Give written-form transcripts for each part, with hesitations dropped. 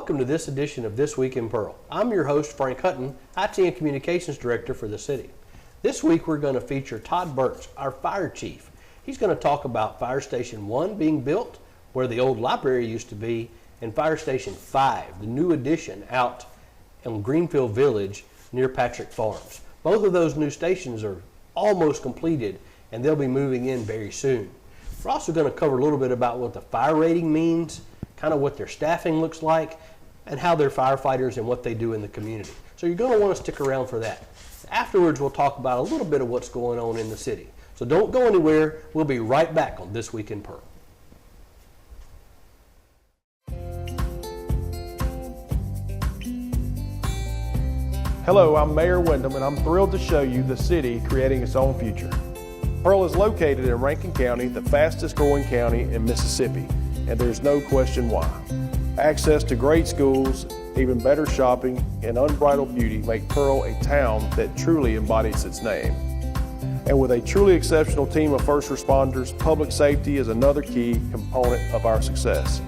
welcome to this edition of This Week in Pearl. I'm your host, Frank Hutton, IT and Communications Director for the city. This week we're going to feature Todd Burks, our fire chief. He's going to talk about Fire Station 1 being built, where the old library used to be, and Fire Station 5, the new addition out in Greenfield Village near Patrick Farms. Both of those new stations are almost completed, and they'll be moving in very soon. We're also going to cover a little bit about what the fire rating means, kind of what their staffing looks like, and how they're firefighters and what they do in the community. So you're going to want to stick around for that. Afterwards, we'll talk about a little bit of what's going on in the city. So don't go anywhere. We'll be right back on This Week in Pearl. Hello, I'm Mayor Wyndham, and I'm thrilled to show you the city creating its own future. Pearl is located in Rankin County, the fastest growing county in Mississippi, and there's no question why. Access to great schools, even better shopping, and unbridled beauty make Pearl a town that truly embodies its name. And with a truly exceptional team of first responders, public safety is another key component of our success.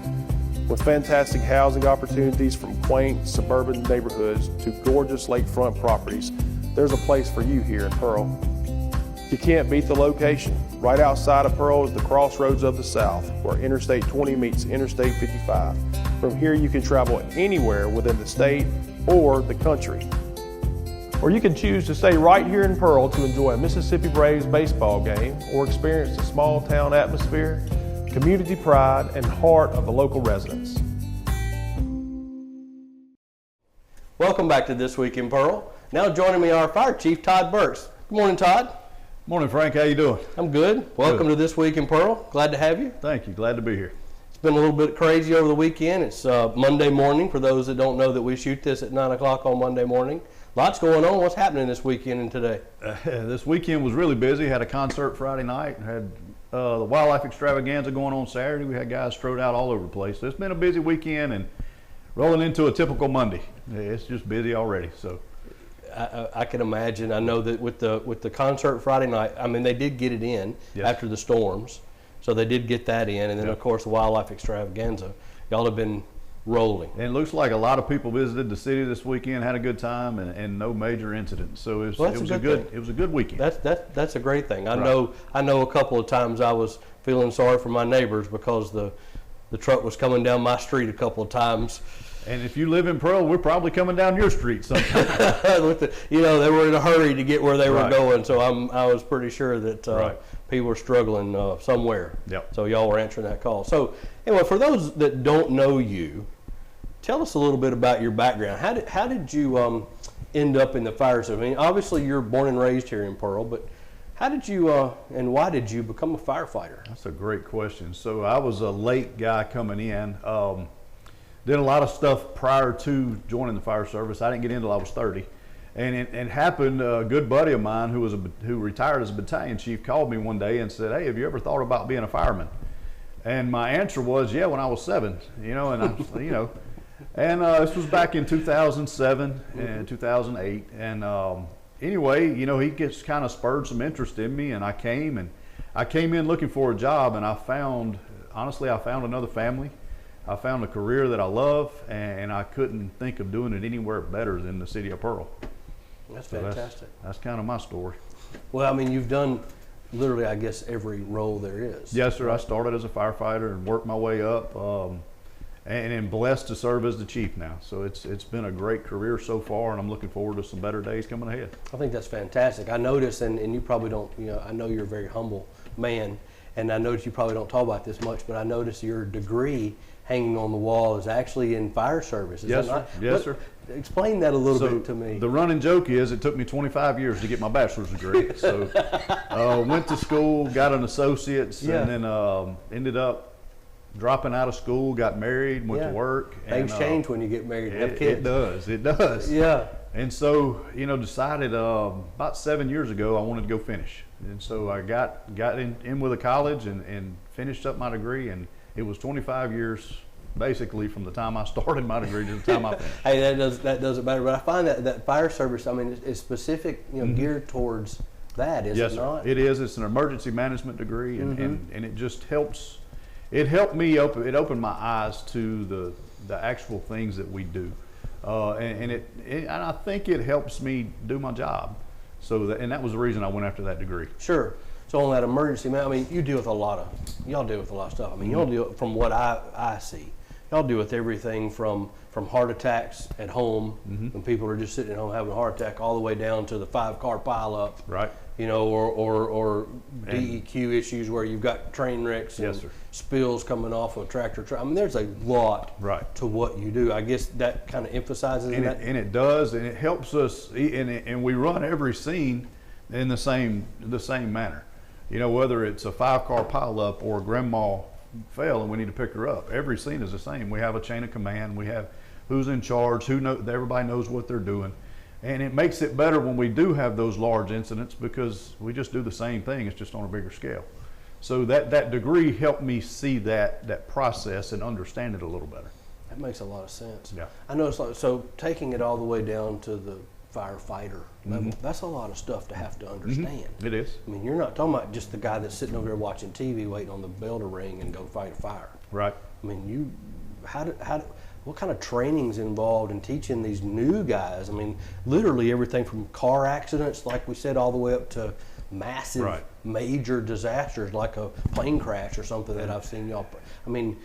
With fantastic housing opportunities from quaint suburban neighborhoods to gorgeous lakefront properties, there's a place for you here in Pearl. You can't beat the location. Right outside of Pearl is the crossroads of the South, where Interstate 20 meets Interstate 55. From here you can travel anywhere within the state or the country. Or you can choose to stay right here in Pearl to enjoy a Mississippi Braves baseball game or experience the small town atmosphere, community pride, and heart of the local residents. Welcome back to This Week in Pearl. Now joining me, our fire chief, Todd Burks. Good morning, Todd. Morning, Frank. How you doing? I'm good. Welcome to This Week in Pearl. Glad to have you. Thank you. Glad to be here. It's been a little bit crazy over the weekend. It's Monday morning. For those that don't know that we shoot this at 9 o'clock on Monday morning. Lots going on. What's happening this weekend and today? This weekend was really busy. Had a concert Friday night. Had the wildlife extravaganza going on Saturday. We had guys strode out all over the place. So it's been a busy weekend and rolling into a typical Monday. It's just busy already. So I can imagine. I know that with the concert Friday night, I mean, they did get it in after the storms, so they did get that in, and then of course the wildlife extravaganza. Y'all have been rolling. And it looks like a lot of people visited the city this weekend, had a good time, and no major incidents. So it was a good weekend. That's a great thing. I know a couple of times I was feeling sorry for my neighbors because the truck was coming down my street a couple of times. And if you live in Pearl, we're probably coming down your street sometime. They were in a hurry to get where they were going, so I was pretty sure that people were struggling somewhere. Yep. So y'all were answering that call. So anyway, for those that don't know you, tell us a little bit about your background. How did you end up in the fire service? I mean, obviously you're born and raised here in Pearl, but how did you and why did you become a firefighter? That's a great question. So I was a late guy coming in. Did a lot of stuff prior to joining the fire service. I didn't get in until I was 30. And it happened, a good buddy of mine who retired as a battalion chief called me one day and said, "Hey, have you ever thought about being a fireman?" And my answer was, "Yeah, when I was 7, and this was back in 2007 and 2008. And anyway, he gets kind of spurred some interest in me, and I came in looking for a job, and I found another family. I found a career that I love, and I couldn't think of doing it anywhere better than the city of Pearl. That's fantastic. That's kind of my story. Well, I mean, you've done literally, I guess, every role there is. Yes, sir. I started as a firefighter and worked my way up, and am blessed to serve as the chief now. So it's been a great career so far, and I'm looking forward to some better days coming ahead. I think that's fantastic. I notice, and you probably don't, I know you're a very humble man, and I notice you probably don't talk about this much, but I notice your degree hanging on the wall is actually in fire service. Yes, sir. Yes, sir. Explain that a little bit to me. The running joke is it took me 25 years to get my bachelor's degree. So went to school, got an associate's, and then ended up dropping out of school, got married, went to work. Things change when you get married and have kids. It does. Yeah. And so, decided about 7 years ago I wanted to go finish. And so I got in with a college and finished up my degree, and it was 25 years basically from the time I started my degree to the time I finished. Hey, that doesn't matter, but I find that fire service, I mean, is specific, geared towards that, is it not? It is. It's an emergency management degree, and it just helps. It helped me it opened my eyes to the actual things that we do, and I think it helps me do my job. So that was the reason I went after that degree. Sure. So on that emergency, I mean, you deal with y'all deal with a lot of stuff. I mean, y'all deal, from what I see, y'all deal with everything from heart attacks at home, when people are just sitting at home having a heart attack, all the way down to the 5-car pileup. Right. You know, or DEQ issues where you've got train wrecks and Yes, sir. spills coming off of tractor. I mean, there's a lot Right. to what you do. I guess that kind of emphasizes And that. it does, and it helps us, and we run every scene in the same manner. You know, whether it's a 5-car pileup or grandma fell and we need to pick her up, every scene is the same. We have a chain of command. We have who's in charge, everybody knows what they're doing. And it makes it better when we do have those large incidents because we just do the same thing, it's just on a bigger scale. So that degree helped me see that process and understand it a little better. That makes a lot of sense. Yeah. I know it's like, so taking it all the way down to the firefighter level, that's a lot of stuff to have to understand. It is. I mean, you're not talking about just the guy that's sitting over there watching TV waiting on the bell to ring and go fight a fire. Right. I mean, what kind of training's involved in teaching these new guys? I mean, literally everything from car accidents, like we said, all the way up to massive, Right. major disasters like a plane crash or something that I've seen y'all. I mean,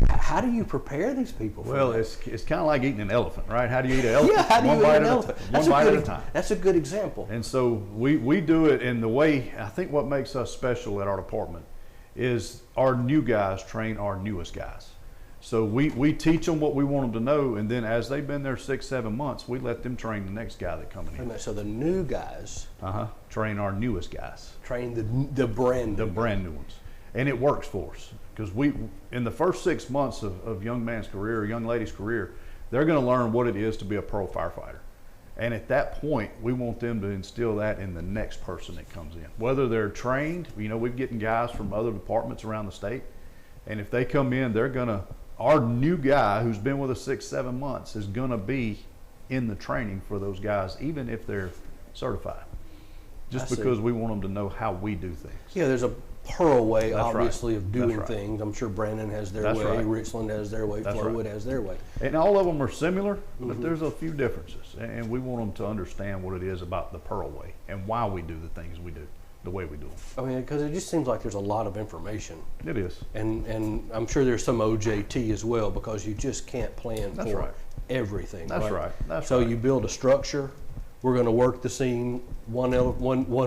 how do you prepare these people for Well, that? it's kind of like eating an elephant, right? How do you eat an elephant? Yeah, how do you eat an elephant? One bite at a time. That's a good example. And so we do it in the way, I think what makes us special at our department is our new guys train our newest guys. So we teach them what we want them to know, and then as they've been there 6-7 months, we let them train the next guy that coming Wait a in. minute, so the new guys Train our newest guys, train the brand the new. brand new ones. And it works for us because in the first 6 months of young man's career, young lady's career, they're going to learn what it is to be a pro firefighter. And at that point, we want them to instill that in the next person that comes in. Whether they're trained, you know, we're getting guys from other departments around the state, and if they come in, our new guy who's been with us 6-7 months is gonna be in the training for those guys, even if they're certified. Just I see. because we want them to know how we do things. Yeah, there's a Pearl way, That's right. obviously, of That's doing right. things. I'm sure Brandon has their That's way, right. Richland has their way, That's Flowwood right. has their way. And all of them are similar, but there's a few differences. And we want them to understand what it is about the Pearl way and why we do the things we do, the way we do them. I mean, because it just seems like there's a lot of information. It is. And I'm sure there's some OJT as well, because you just can't plan That's for right. everything. That's right. That's so right. you build a structure. We're going to work the scene one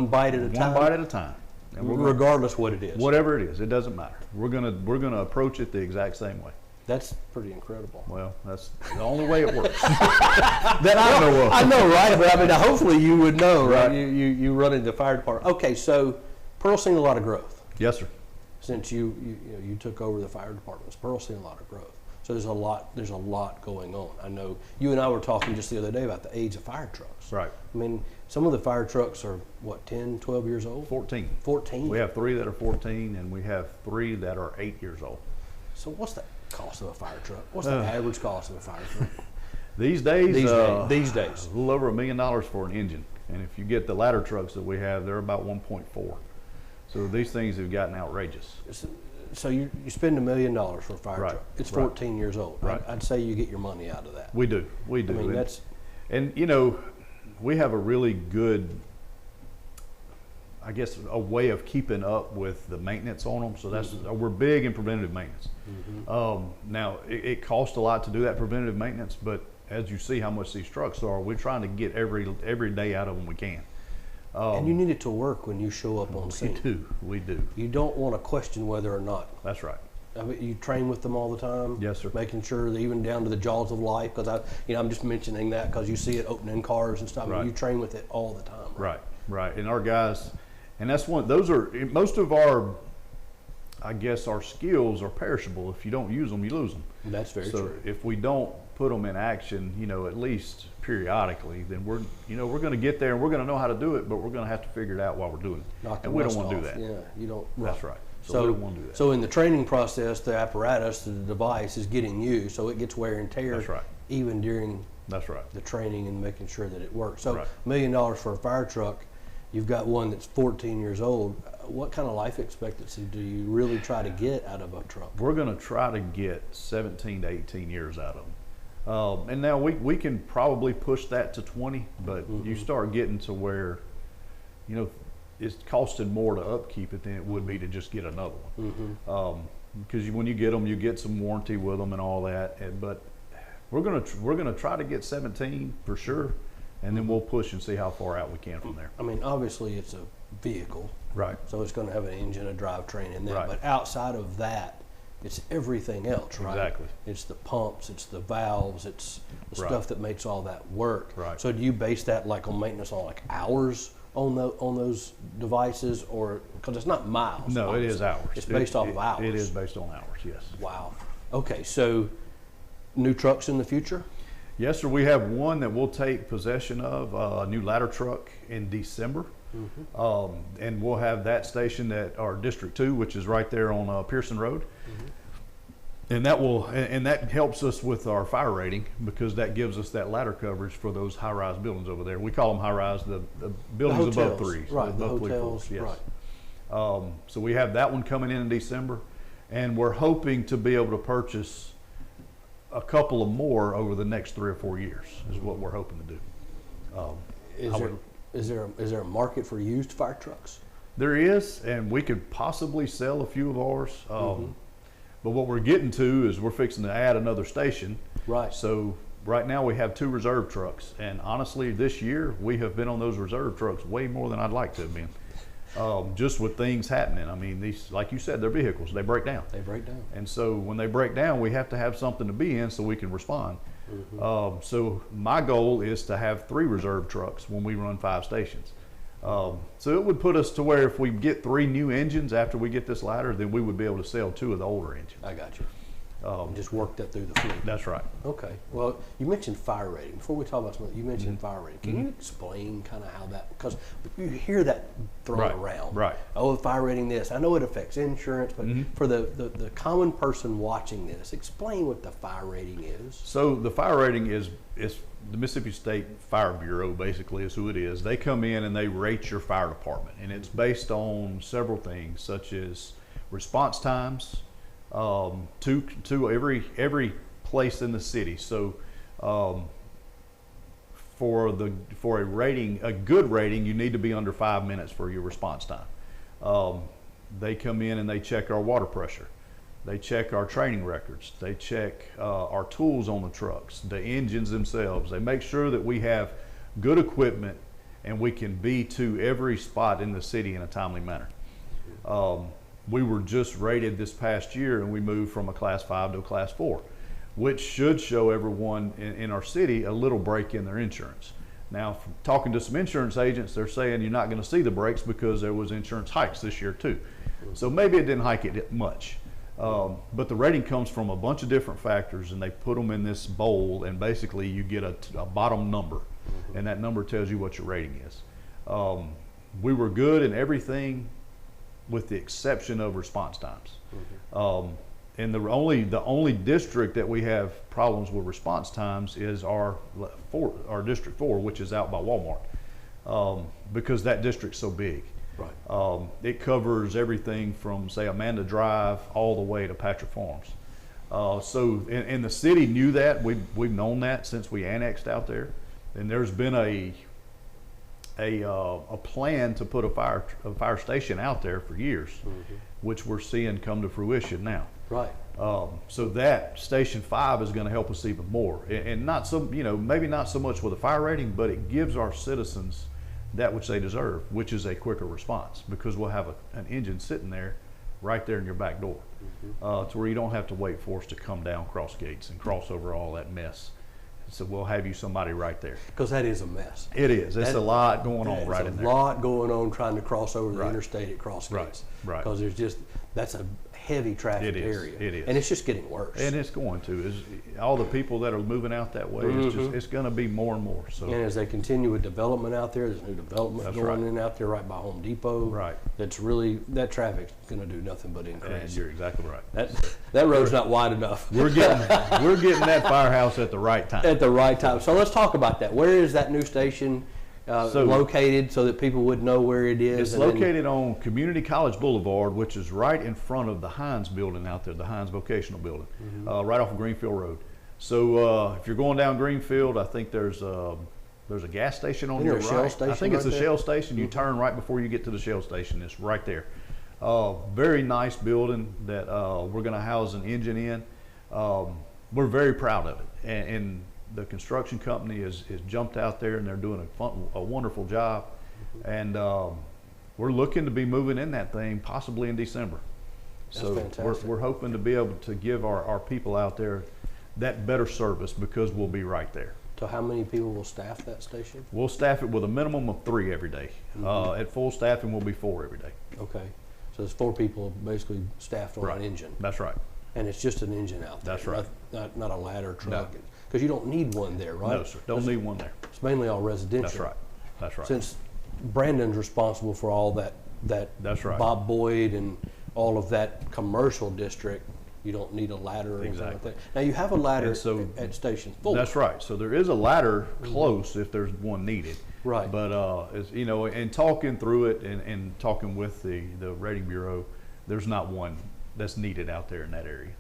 bite at a time. One bite at a time. And we're gonna, regardless what it is. whatever it is, it doesn't matter. We're gonna approach it the exact same way. That's pretty incredible. Well, that's the only way it works. That I know of. I know, right? But I mean, hopefully you would know, right? Right. You run into the fire department. Okay, so Pearl's seen a lot of growth Yes, sir. since you took over the fire department. Pearl's seen a lot of growth. So there's a lot going on. I know you and I were talking just the other day about the age of fire trucks. Right. I mean, some of the fire trucks are what, 10, 12 years old? 14. 14. We have 3 that are 14, and we have 3 that are 8 years old. So what's the cost of a fire truck? What's the average cost of a fire truck? These days, These days. a little over $1 million for an engine, and if you get the ladder trucks that we have, they're about 1.4. So these things have gotten outrageous. So you spend $1 million for a fire Right, truck. It's right. 14 years old. Right. I'd say you get your money out of that. We do. We do. I mean, And- that's And you know, we have a really good, I guess, a way of keeping up with the maintenance on them. So that's we're big in preventative maintenance. Now it costs a lot to do that preventative maintenance, but as you see how much these trucks are, we're trying to get every day out of them we can. and you need it to work when you show up on We scene. do. We do. You don't want to question whether or not. That's right. I mean, you train with them all the time. Yes, sir. Making sure that even down to the jaws of life, because I'm just mentioning that because you see it opening cars and stuff. I mean, Right. you train with it all the time. Right, right. And our guys, and that's those are, most of our, I guess, our skills are perishable. If you don't use them, you lose them. That's very So true. if we don't put them in action, at least periodically, then we're going to get there and we're going to know how to do it, but we're going to have to figure it out while we're doing it. Knock the And we don't rust want to do off. that. Yeah, you don't. That's right. So we don't want to do that. So in the training process, the apparatus, the device is getting used, so it gets wear and tear. That's right. Even during That's right. the training and making sure that it works. So Right. $1 million for a fire truck, you've got one that's 14 years old. what kind of life expectancy do you really try to get out of a truck? We're going to try to get 17 to 18 years out of them. And now we can probably push that to 20, but you start getting to where, you know, it's costing more to upkeep it than it would be to just get another one. Because when you get them, you get some warranty with them and all that. But we're gonna try to get 17 for sure, and then we'll push and see how far out we can from there. I mean, obviously it's a vehicle, Right. so it's going to have an engine, a drivetrain in there. Right. But outside of that, it's everything else, right? Exactly. It's the pumps, it's the valves, it's the Right. stuff that makes all that work. Right. So do you base that like on maintenance on like hours on those devices, or because it's not miles? No, it is obviously. hours. It's based off of hours. It is based on hours. Yes. Wow. Okay, so new trucks in the future? Yes, sir. We have one that we'll take possession of, a new ladder truck in December. And we'll have that stationed at our District 2, which is right there on Pearson Road. And that helps us with our fire rating, because that gives us that ladder coverage for those high-rise buildings over there. We call them high-rise, the buildings above hotels, 3. right, the above 3 hotels, floors, yes. right. So we have that one coming in December, and we're hoping to be able to purchase a couple of more over the next 3 or 4 years is what we're hoping to do. Is there a market for used fire trucks? There is, and we could possibly sell a few of ours. But what we're getting to is we're fixing to add another station. Right. So right now we have 2 reserve trucks, and honestly, this year we have been on those reserve trucks way more than I'd like to have been. Just with things happening. I mean, these, like you said, they're vehicles. They break down. They break down. And so when they break down, we have to have something to be in so we can respond. So my goal is to have 3 reserve trucks when we run 5 stations. So it would put us to where if we get 3 new engines after we get this ladder, then we would be able to sell 2 of the older engines. I got you. Just work that through the fleet. That's right. Okay. Well, you mentioned fire rating. Before we talk about something, you mentioned fire rating. Can you explain kind of how that, because you hear that thrown Right, around. right. Oh, fire rating this. I know it affects insurance, but for the common person watching this, explain what the fire rating is. So the fire rating is the Mississippi State Fire Bureau basically is who it is. They come in and they rate your fire department, and it's based on several things such as response times, to every place in the city. So for a rating, a good rating, you need to be under 5 minutes for your response time. They come in and they check our water pressure. They check our training records. They check our tools on the trucks, the engines themselves. They make sure that we have good equipment and we can be to every spot in the city in a timely manner. We were just rated this past year, and we moved from a Class 5 to a Class 4, which should show everyone in our city a little break in their insurance. Now, from talking to some insurance agents, they're saying you're not going to see the breaks because there was insurance hikes this year too. So maybe it didn't hike it much. But the rating comes from a bunch of different factors, and they put them in this bowl, and basically you get a bottom number, and that number tells you what your rating is. We were good in everything with the exception of response times. And the only district that we have problems with response times is our District 4, which is out by Walmart, because that district's so big. Right. It covers everything from, say, Amanda Drive all the way to Patrick Farms. And the city knew that. We've known that since we annexed out there. And there's been a plan to put a fire station out there for years, which we're seeing come to fruition now. Right. So that Station 5 is going to help us even more, and not so, maybe not so much with a fire rating, but it gives our citizens that which they deserve, which is a quicker response, because we'll have an engine sitting there right there in your back door, to where you don't have to wait for us to come down cross gates and cross over all that mess. So we'll have you somebody right there. Because that is a mess. It is. It's a lot going on right in there. There's a lot going on trying to cross over the Right. interstate at cross gates. Right. Because that's a heavy traffic It is. area. It is. And it's just getting worse. And it's going to. All the people that are moving out that way, it's going to be more and more. So And as they continue with development out there, there's new development That's going right. in out there right by Home Depot. Right. That's really, that traffic's going to do nothing but and increase. you're exactly right. That road's not wide enough. We're getting that firehouse at the right time. At the right time. So let's talk about that. Where is that new station located so that people would know where it is? It's located on Community College Boulevard, which is right in front of the Hines building out there, the Hines Vocational Building, right off of Greenfield Road. So if you're going down Greenfield, I think there's a gas station on your right. Shell station I think it's right a there? Shell station. You turn right before you get to the Shell station. It's right there. Very nice building that we're going to house an engine in. We're very proud of it, and the construction company is jumped out there, and they're doing a wonderful job. And we're looking to be moving in that thing possibly in December. So fantastic. we're hoping to be able to give our people out there that better service because we'll be right there. So how many people will staff that station? We'll staff it with a minimum of 3 every day. At full staffing, we'll be 4 every day. Okay. So there's 4 people basically staffed on Right. an engine. That's right. And it's just an engine out there. That's right. Not a ladder truck. No. Because you don't need one there, right? No, sir. Don't need one there. It's mainly all residential. That's right. That's right. Since Brandon's responsible for all that That's right. Bob Boyd and all of that commercial district, you don't need a ladder or anything like Exactly. that. Now you have a ladder And so- at Station 4. That's right. So there is a ladder close if there's one needed. Right. But as you know, and talking through it and talking with the rating bureau, there's not one that's needed out there in that area.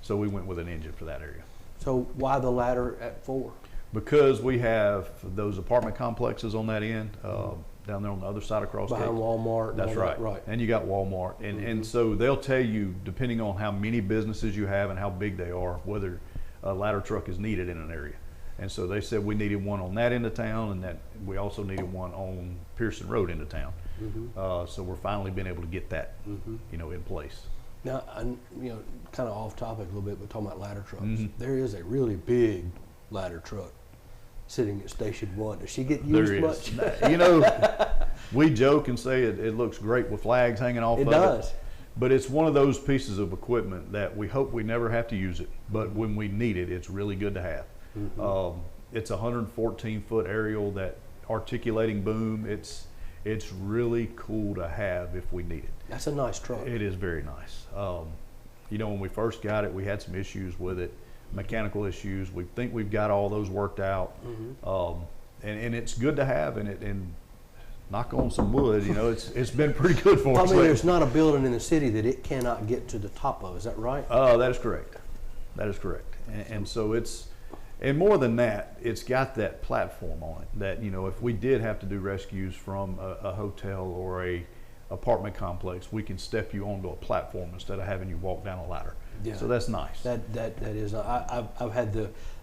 So we went with an engine for that area. So why the ladder at 4? Because we have those apartment complexes on that end, down there on the other side of Cross Behind Gate. Walmart. and That's all that, right. Right. And you got Walmart. And so they'll tell you, depending on how many businesses you have and how big they are, whether a ladder truck is needed in an area. And so they said we needed one on that end of town, and that we also needed one on Pearson Road into town. So we're finally been able to get that, in place. Now, kind of off topic a little bit, but talking about ladder trucks, Mm-hmm. there is a really big ladder truck sitting at Station 1. Does she get There used is. much? We joke and say it looks great with flags hanging off It of does. it. But it's one of those pieces of equipment that we hope we never have to use it. But when we need it, it's really good to have. It's a 114-foot aerial, that articulating boom. It's really cool to have if we need it. That's a nice truck. It is very nice. When we first got it, we had some issues with it, mechanical issues. We think we've got all those worked out. And it's good to have, and knock on some wood, it's been pretty good for I us. mean, lately. there's not a building in the city that it cannot get to the top of. Is that right? That is correct. That is correct. And so and more than that, it's got that platform on it that, if we did have to do rescues from a hotel or a apartment complex, we can step you onto a platform instead of having you walk down a ladder. Yeah. So that's nice. That is. I've had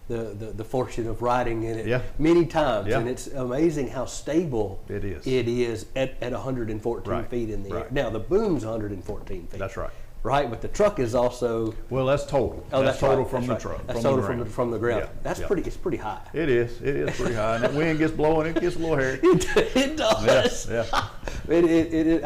the fortune of riding in it Yeah. many times, Yeah. and it's amazing how stable It is. It is at 114 Right. feet in the air. Right. Now the boom's 114 feet. That's right. Right, but the truck is also. Well, that's total. Oh, that's right, total from that's the right. truck. That's from total the ground. from the ground. Yeah, That's yeah. pretty. It's pretty high. It is. It is pretty high. And that wind gets blowing, it gets a little hairy. It does. Yeah,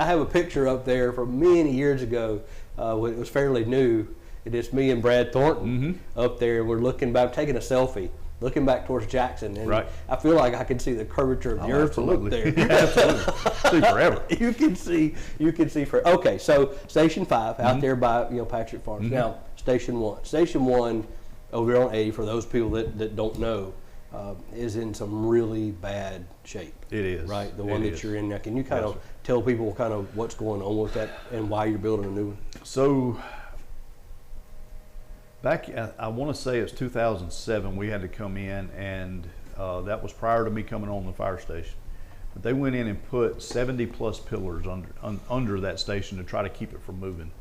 I have a picture up there from many years ago when it was fairly new. It's me and Brad Thornton up there. We're looking back, taking a selfie, looking back towards Jackson, and Right. I feel like I can see the curvature of the earth from up there. Yeah, absolutely. See forever. You can see for. Okay, so Station 5 out there by Patrick Farms. Now Station 1. Station 1 over there on 80. For those people that don't know, is in some really bad shape. It is. Right, the It one that is. you're in now. Can you kind Yes, of sir. tell people kind of what's going on with that and why you're building a new one? So back, I want to say it's 2007, we had to come in, and that was prior to me coming on the fire station. But they went in and put 70 plus pillars under that station to try to keep it from moving,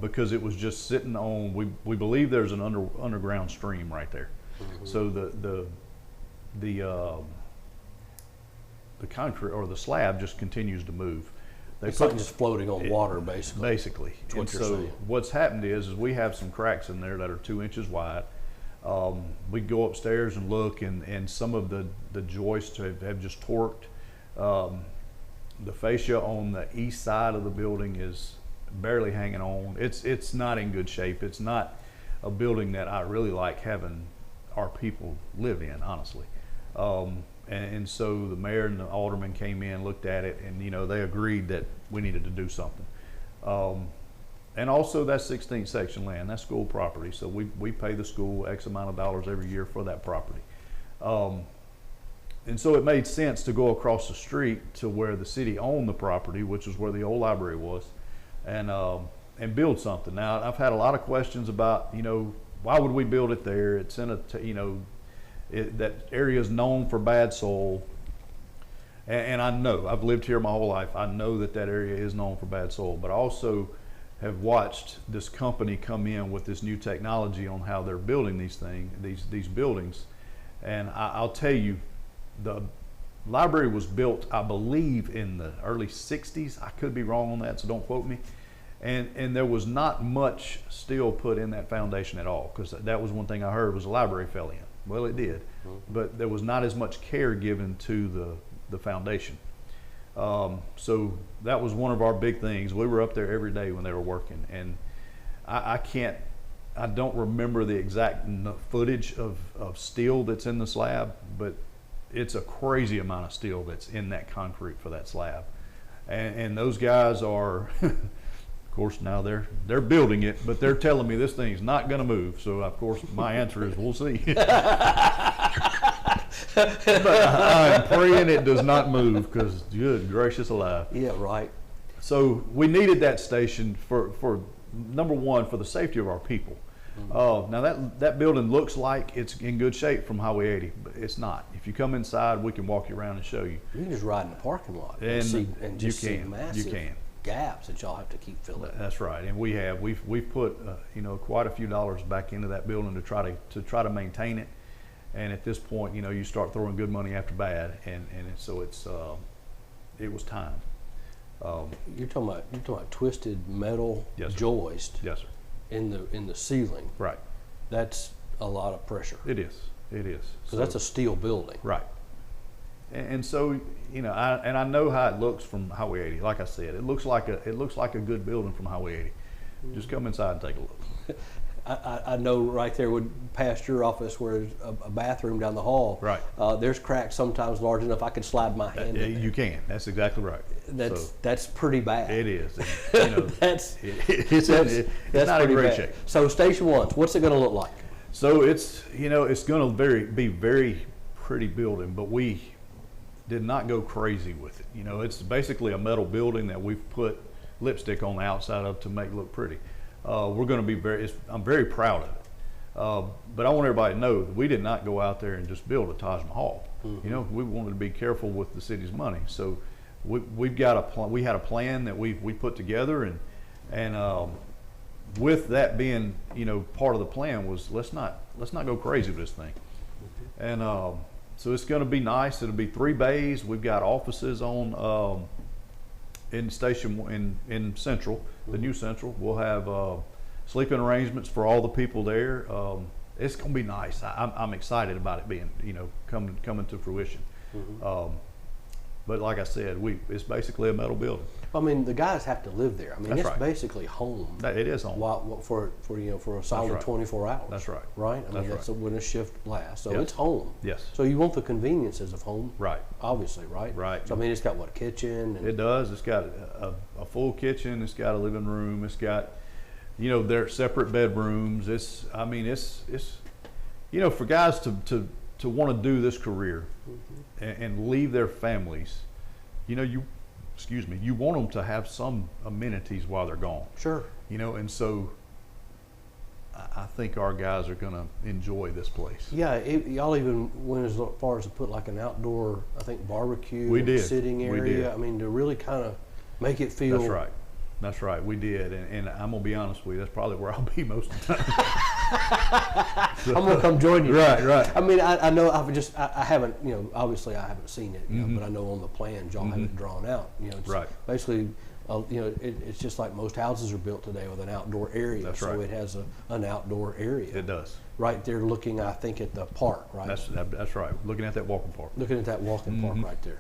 because it was just sitting on. We believe there's an underground stream right there. So the concrete or the slab just continues to move. They It's like just floating on water, basically. Basically. what And you're so saying. what's happened is we have some cracks in there that are 2 inches wide. We go upstairs and look, and some of the joists have just torqued. The fascia on the east side of the building is barely hanging on. It's not in good shape. It's not a building that I really like having our people live in, honestly. And so the mayor and the alderman came in, looked at it, and they agreed that we needed to do something. And also that's 16th section land, that's school property, so we pay the school X amount of dollars every year for that property. and so it made sense to go across the street to where the city owned the property, which is where the old library was, and build something. Now, I've had a lot of questions about, why would we build it there? It's in that area is known for bad soil. And I know, I've lived here my whole life. I know that area is known for bad soil, but I also have watched this company come in with this new technology on how they're building these buildings. And I'll tell you, the library was built, I believe, in the early 60s. I could be wrong on that, so don't quote me. And there was not much steel put in that foundation at all, because that was one thing I heard was the library fell in. Well, it did, but there was not as much care given to the foundation. So that was one of our big things. We were up there every day when they were working, and I don't remember the exact footage of steel that's in the slab, but it's a crazy amount of steel that's in that concrete for that slab. And those guys are, of course, now they're building it, but they're telling me this thing's not going to move. So of course my answer is we'll see. But I'm praying it does not move, because good gracious alive. Yeah, right. So we needed that station for number one, for the safety of our people. Now that building looks like it's in good shape from Highway 80, but it's not. If you come inside, we can walk you around and show you. You can just ride in the parking lot And see you massive can. gaps that y'all have to keep filling. That's right, and we've put quite a few dollars back into that building to try to maintain it. And at this point, you start throwing good money after bad, and so it was time. You're talking about twisted metal Yes, sir. joist Yes, sir. in the ceiling. Right. That's a lot of pressure. It is. So that's a steel building. right. And so I know how it looks from Highway 80. Like I said, it looks like a good building from Highway 80. Just come inside and take a look. I know right there past your office where there's a bathroom down the hall. Right. There's cracks sometimes large enough I could slide my hand in there. You can. That's exactly right. That's pretty bad. It is. That's it's not in pretty great bad. shape. So Station 1, what's it going to look like? So it's going to be very pretty building, but we did not go crazy with it. It's basically a metal building that we've put lipstick on the outside of to make it look pretty. We're going to be I'm very proud of it. But I want everybody to know that we did not go out there and just build a Taj Mahal. We wanted to be careful with the city's money. So we had a plan that we put together, and with that being part of the plan was let's not go crazy with this thing. And so it's going to be nice. It'll be 3 bays. We've got offices on in Station in Central, the new Central. We'll have sleeping arrangements for all the people there. It's going to be nice. I'm excited about it being coming to fruition. But like I said, it's basically a metal building. I mean, the guys have to live there. I mean, That's it's right. basically home. It is home. For a solid right. 24 hours. That's right. Right? I mean, That's that's when a shift lasts. So Yes. it's home. Yes. So you want the conveniences of home. Right. Obviously, right? Right. So I mean, it's got what, a kitchen? And It does. It's got a full kitchen. It's got a living room. It's got, their separate bedrooms. It's for guys to want to do this career and leave their families, you want them to have some amenities while they're gone. Sure. And so I think our guys are going to enjoy this place. Yeah, y'all even went as far as to put like an outdoor, I think, barbecue We did. sitting We area. did. I mean, to really kind of make it feel. That's right. That's right. We did. And I'm going to be honest with you, that's probably where I'll be most of the time. I'm gonna come join you. Right. I mean, I know I haven't, obviously I haven't seen it, but I know on the plans y'all have it drawn out. It's Right. basically, it's just like most houses are built today with an outdoor area. That's so right. it has an outdoor area. It does. Right there, looking, I think, at the park. Right. That's right. Looking at that walking park. Looking at that walking park right there.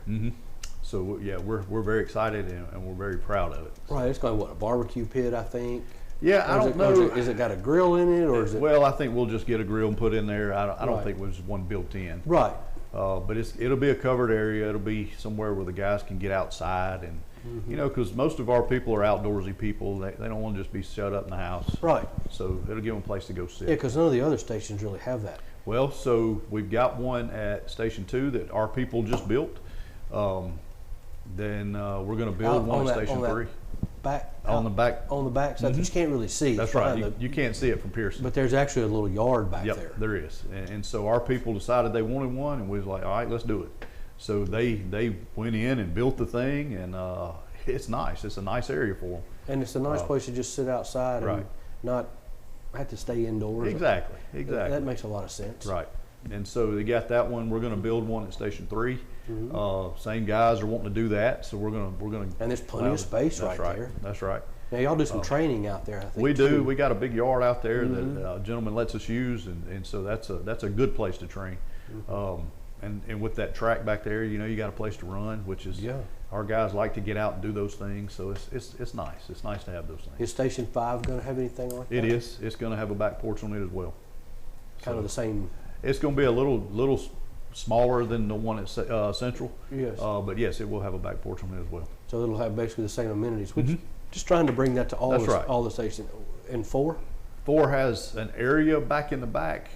So yeah, we're very excited and we're very proud of it. Right. It's going to, what, a barbecue pit, I think. Yeah, I don't know. Is it got a grill in it, or is it? Well, I think we'll just get a grill and put in there. I don't Right. think there's one built in. Right. But it'll be a covered area. It'll be somewhere where the guys can get outside and because most of our people are outdoorsy people. They don't want to just be shut up in the house. Right. So it'll give them a place to go sit. Yeah, because none of the other stations really have that. Well, so we've got one at Station 2 that our people just built. Then we're going to build one at Station 3. Back On the back. on the back side, you can't really see. That's It's right. behind You can't see it from Pearson. but there's actually a little yard back Yep, there. there is. And so our people decided they wanted one, and we was like, all right, let's do it. So they went in and built the thing, and it's nice. It's a nice area for them. And it's a nice place to just sit outside and Right. not have to stay indoors. Exactly. That Exactly. makes a lot of sense. Right. And so they got that one. We're going to build one at Station 3. Mm-hmm. Same guys are wanting to do that, so we're going to. And there's plenty of space That's right there. That's right. Now y'all do some training out there, I think. We do. too. We got a big yard out there Mm-hmm. that a gentleman lets us use, and so that's a good place to train. Mm-hmm. And with that track back there, you got a place to run, which is Yeah. our guys like to get out and do those things. So it's nice. It's nice to have those things. Is Station 5 going to have anything like that? It is. It's going to have a back porch on it as well. Kind of the same. It's going to be a little smaller than the one at Central. Yes. But yes, it will have a back porch on it as well. So it'll have basically the same amenities. Which, just trying to bring that to all That's the, right. all the stations. And 4? 4 has an area back in the back.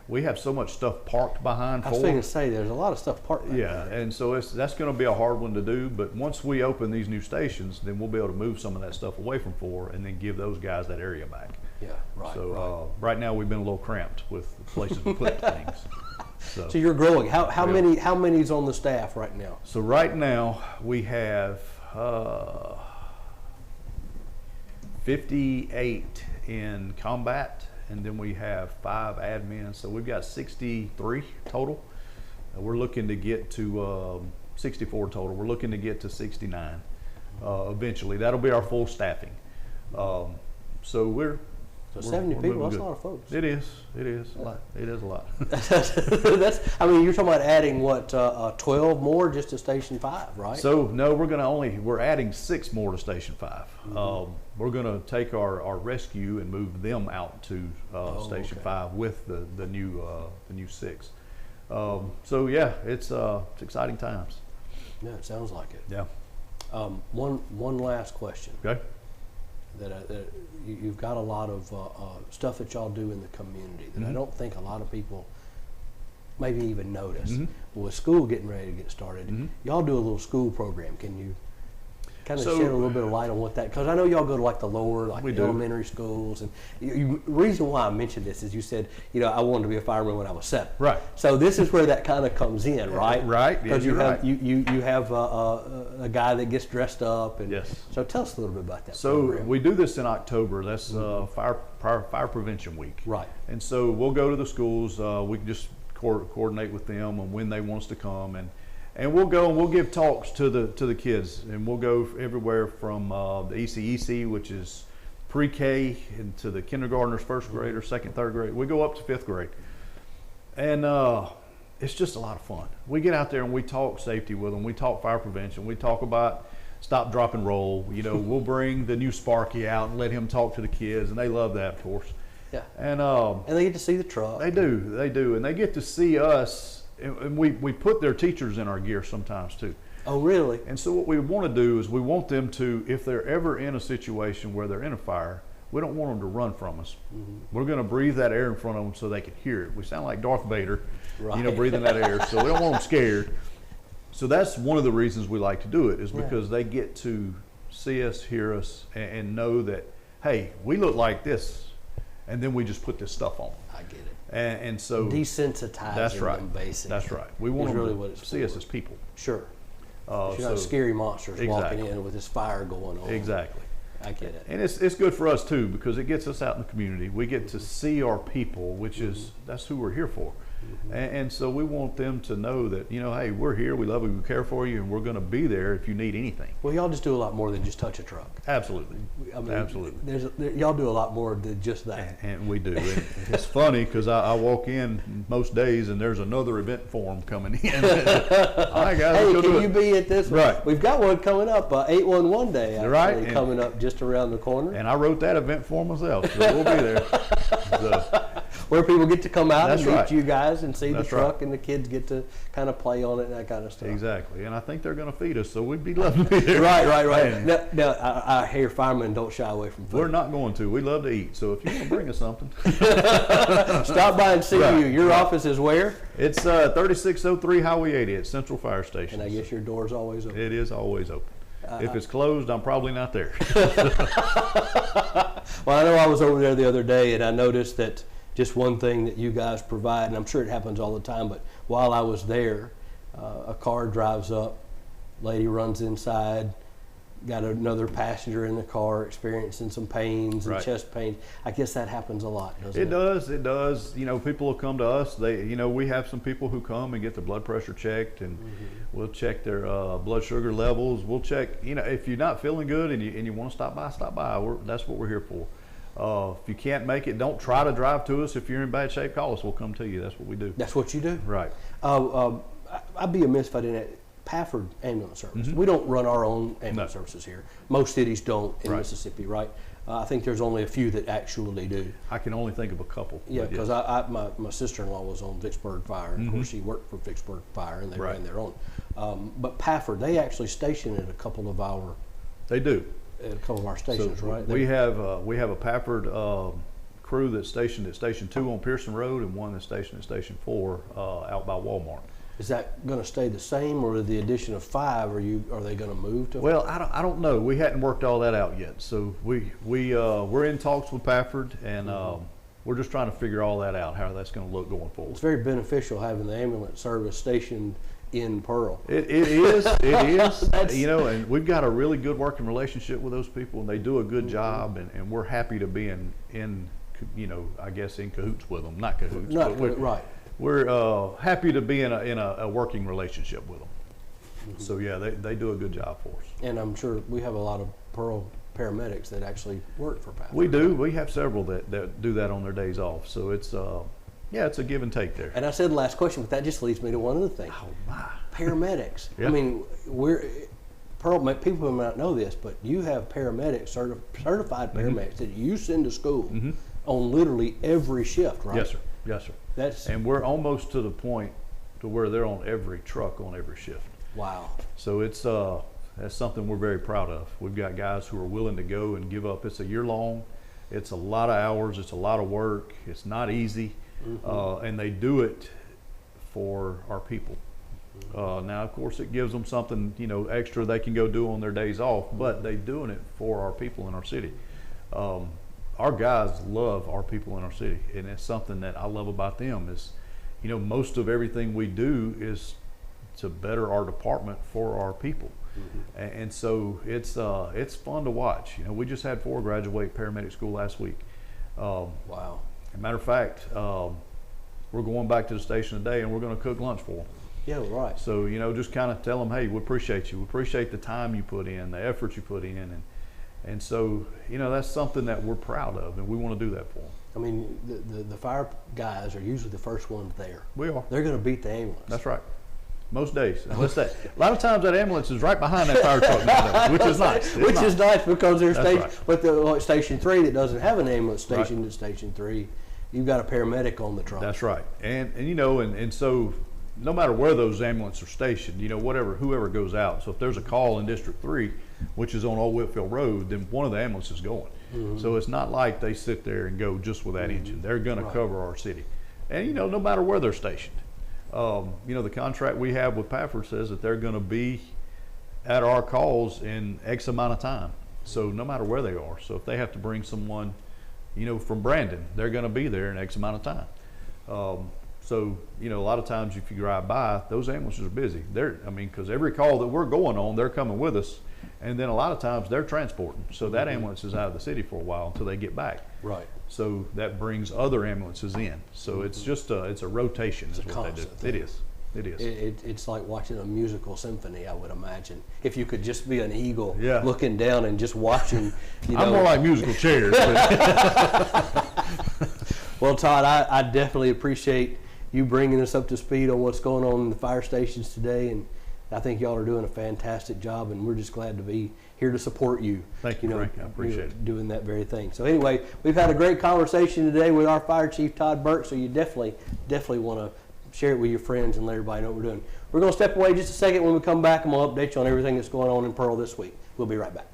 We have so much stuff parked behind I was 4. going to say there's a lot of stuff parked back Yeah, there. and so that's going to be a hard one to do. But once we open these new stations, then we'll be able to move some of that stuff away from 4 and then give those guys that area back. Yeah, right. So right now we've been a little cramped with places to put things. So you're growing. How many's on the staff right now? So right now we have 58 in combat, and then we have 5 admins. So we've got 63 total. We're looking to get to 64 total. We're looking to get to 69 eventually. That'll be our full staffing. So we're 70 people, moving that's good. a lot of folks. It is a lot. It is a lot. That's, I mean, you're talking about adding what, 12 more just to Station 5, right? So no, we're adding 6 more to Station 5. We're gonna take our rescue and move them out to Station okay. 5 with the new 6. So yeah, it's exciting times. Yeah, it sounds like it. Yeah. One last question. Okay. That you've got a lot of stuff that y'all do in the community that I don't think a lot of people maybe even notice. But with school getting ready to get started, y'all do a little school program. Can you kind of So- shed a little bit of light on what that? Because I know y'all go to like the lower, like We the do. elementary schools, and reason why I mentioned this is you said I wanted to be a fireman when I was 7. Right. So this is where that kind of comes in, right? Right. Because Yeah, you you're have right. you have a guy that gets dressed up, and Yes. So tell us a little bit about that. So program. we do this in October. That's fire prevention week. Right. And so we'll go to the schools. We can just coordinate with them on when they want us to come, and we'll go and we'll give talks to the kids, and we'll go everywhere from the ECEC, which is pre-K, into the kindergartners, first grade, or second, third grade. We go up to 5th grade, and it's just a lot of fun. We get out there and we talk safety with them. We talk fire prevention. We talk about stop, drop, and roll. We'll bring the new Sparky out and let him talk to the kids, and they love that, of course. Yeah. And And they get to see the truck. they do, and they get to see us. And we put their teachers in our gear sometimes too. Oh, really? And so what we want to do is we want them to, if they're ever in a situation where they're in a fire, we don't want them to run from us. We're going to breathe that air in front of them so they can hear it. We sound like Darth Vader, Right. breathing that air. So we don't want them scared. So that's one of the reasons we like to do it, is because they get to see us, hear us, and know that, hey, we look like this, and then we just put this stuff on. I get it. And so Desensitizing that's right. them, basically. That's right. We want Is them really to what it's see us for. as people. Sure. So- You're not scary monsters walking Exactly. in with this fire going on. Exactly. I get it. And it's good for us too, because it gets us out in the community. We get to see our people, which is that's who we're here for. And so we want them to know that, hey, we're here, we love you, we care for you, and we're going to be there if you need anything. Well, y'all just do a lot more than just touch a truck. Absolutely. I mean, Absolutely. y'all do a lot more than just that. And we do. And it's funny because I walk in most days and there's another event form coming in. All right, guys, Hey, let's go do can you it. be at this one? Right. We've got one coming up, 811 Day, actually, Right, and- coming up just around the corner. And I wrote that event for myself, so we'll be there. So, where people get to come out That's and meet right. you guys and see That's the truck, right. and the kids get to kind of play on it and that kind of stuff. Exactly, and I think they're going to feed us, so we'd be loving to be there. Right. Man, Now, I hear firemen don't shy away from food. we're not going to. We love to eat, so if you want to bring us something. Stop by and see Right, you. Your office is where? It's 3603 Highway 80 at Central Fire Station. And I guess your door's always open. It is always open. If it's closed, I'm probably not there. Well, I know I was over there the other day, and I noticed that just one thing that you guys provide, and I'm sure it happens all the time, but while I was there, a car drives up, lady runs inside, got another passenger in the car experiencing some pains and Right. chest pains. I guess that happens a lot, doesn't it? It does. You know, people will come to us. We have some people who come and get their blood pressure checked, and we'll check their blood sugar levels. We'll check, if you're not feeling good and you want to stop by, that's what we're here for. If you can't make it, don't try to drive to us. If you're in bad shape, call us. We'll come to you. That's what we do. That's what you do? Right. I'd be amiss if I didn't. Pafford Ambulance Service. We don't run our own ambulance No. services here. Most cities don't in Right. Mississippi, right? I think there's only a few that actually do. I can only think of a couple. Yeah, but because my sister-in-law was on Vicksburg Fire, and of course she worked for Vicksburg Fire, and they Right. ran their own. But Pafford, they actually station at a couple of our They do. stations, right? We have a Pafford crew that's stationed at Station 2 on Pearson Road, and one that's stationed at Station 4 out by Walmart. Is that going to stay the same, or the addition of 5? Are they going to move to? Well, I don't know. We hadn't worked all that out yet. So we're in talks with Pafford, and we're just trying to figure all that out, how that's going to look going forward. It's very beneficial having the ambulance service stationed in Pearl. It is. That's- And we've got a really good working relationship with those people, and they do a good job, and we're happy to be in I guess in cahoots with them. Not cahoots, Not but right. we're happy to be in a working relationship with them. So yeah, they do a good job for us. And I'm sure we have a lot of Pearl paramedics that actually work for Pafford. We do. We have several that do that on their days off. So it's it's a give and take there. And I said the last question, but that just leads me to one other thing. Oh my! Paramedics. Yeah. I mean, Pearl, people might not know this, but you have paramedics, certified paramedics that you send to school on literally every shift, right? Yes, sir. Yes, sir. That's And we're almost to the point to where they're on every truck on every shift. wow. So it's that's something we're very proud of. We've got guys who are willing to go and give up. It's a year long. It's a lot of hours. It's a lot of work. It's not easy, and they do it for our people. Now, of course, it gives them something extra they can go do on their days off, but they're doing it for our people in our city. Our guys love our people in our city, and it's something that I love about them is, most of everything we do is to better our department for our people. And so it's fun to watch. We just had 4 graduate paramedic school last week. Wow. As a matter of fact, we're going back to the station today, and we're going to cook lunch for them. Yeah, right. So, just kind of tell them, hey, we appreciate you. We appreciate the time you put in, the effort you put in. And so, that's something that we're proud of, and we want to do that for them. I mean, the fire guys are usually the first ones there. We are. They're going to beat the ambulance. That's right. Most days. Unless a lot of times that ambulance is right behind that fire truck nowadays, which is nice. It's Which nice. is nice because there's That's station, right. but like Station 3 that doesn't have an ambulance station at Station 3, you've got a paramedic on the truck. That's right. And so no matter where those ambulances are stationed, whoever goes out. So if there's a call in District 3, which is on Old Whitfield Road, then one of the ambulances is going. So it's not like they sit there and go just with that engine. They're going to cover our city. And, no matter where they're stationed. The contract we have with Pafford says that they're going to be at our calls in X amount of time. So no matter where they are. So if they have to bring someone, from Brandon, they're going to be there in X amount of time. So, a lot of times if you drive by, those ambulances are busy. Because every call that we're going on, they're coming with us. And then a lot of times they're transporting. So that ambulance is out of the city for a while until they get back. Right. So that brings other ambulances in. So it's just it's a rotation is It's a what they do. constant thing. It is. It's like watching a musical symphony, I would imagine. If you could just be an eagle Yeah. looking down and just watching, I'm more like musical chairs. But Well, Todd, I definitely appreciate you bringing us up to speed on what's going on in the fire stations today, and I think y'all are doing a fantastic job, and we're just glad to be here to support you. Thank you, Frank. I appreciate it. Doing that very thing. So anyway, we've had a great conversation today with our Fire Chief, Todd Burke, so you definitely want to share it with your friends and let everybody know what we're doing. We're going to step away just a second. When we come back, I'm going to update you on everything that's going on in Pearl this week. We'll be right back.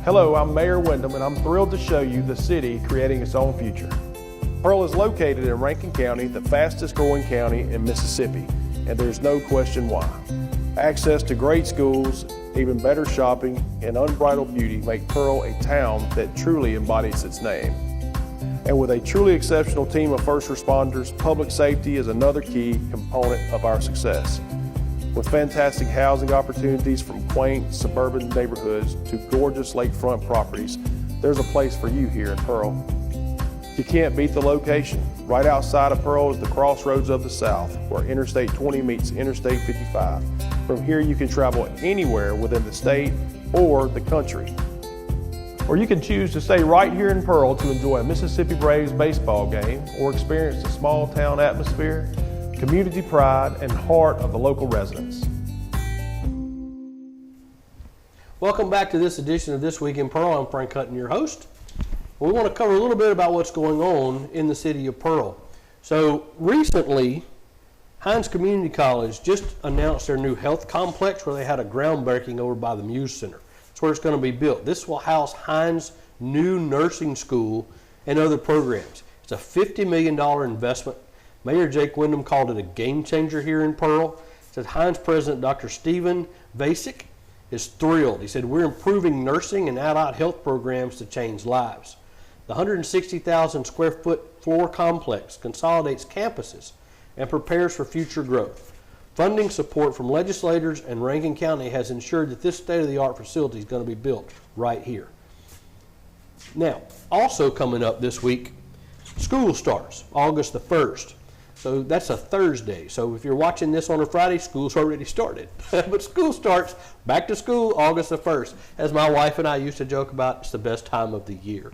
Hello, I'm Mayor Wyndham, and I'm thrilled to show you the city creating its own future. Pearl is located in Rankin County, the fastest growing county in Mississippi, and there's no question why. Access to great schools, even better shopping, and unbridled beauty make Pearl a town that truly embodies its name. And with a truly exceptional team of first responders, public safety is another key component of our success. With fantastic housing opportunities from quaint suburban neighborhoods to gorgeous lakefront properties, there's a place for you here in Pearl. You can't beat the location. Right outside of Pearl is the crossroads of the South, where Interstate 20 meets Interstate 55. From here you can travel anywhere within the state or the country. Or you can choose to stay right here in Pearl to enjoy a Mississippi Braves baseball game or experience the small town atmosphere, community pride, and heart of the local residents. Welcome back to this edition of This Week in Pearl. I'm Frank Hutton, your host. We want to cover a little bit about what's going on in the city of Pearl. So recently, Hinds Community College just announced their new health complex where they had a groundbreaking over by the Muse Center. That's where it's going to be built. This will house Hinds' new nursing school and other programs. It's a $50 million investment. Mayor Jake Wyndham called it a game changer here in Pearl. Said Hinds President Dr. Stephen Vasic is thrilled. He said, we're improving nursing and allied health programs to change lives. The 160,000 square foot floor complex consolidates campuses and prepares for future growth. Funding support from legislators and Rankin County has ensured that this state-of-the-art facility is going to be built right here. Now, also coming up this week, school starts August the 1st. So that's a Thursday. So if you're watching this on a Friday, school's already started. But school starts back to school August the 1st. As my wife and I used to joke about, it's the best time of the year.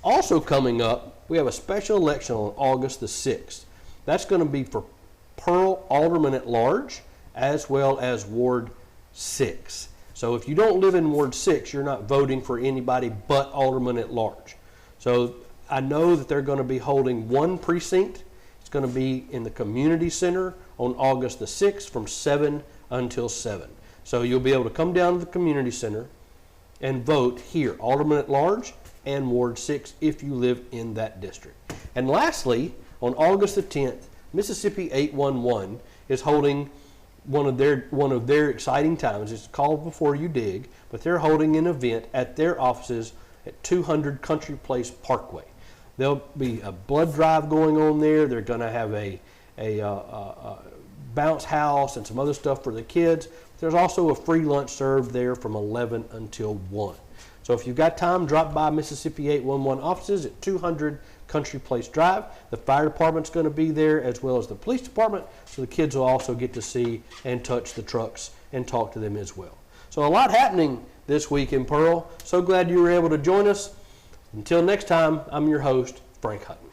Also coming up, we have a special election on August the 6th. That's going to be for Pearl Alderman at Large as well as Ward 6. So if you don't live in Ward 6, you're not voting for anybody but Alderman at Large. So I know that they're going to be holding one precinct. It's going to be in the community center on August the 6th from 7 until 7. So you'll be able to come down to the community center and vote here, Alderman at Large and Ward 6 if you live in that district. And lastly, on August the 10th, Mississippi 811 is holding one of their exciting times. It's called Before You Dig, but they're holding an event at their offices at 200 Country Place Parkway. There'll be a blood drive going on there. They're going to have a bounce house and some other stuff for the kids. There's also a free lunch served there from 11 until 1. So if you've got time, drop by Mississippi 811 offices at 200 Country Place Drive. The fire department's going to be there as well as the police department, so the kids will also get to see and touch the trucks and talk to them as well. So a lot happening this week in Pearl. So glad you were able to join us. Until next time, I'm your host, Frank Hutton.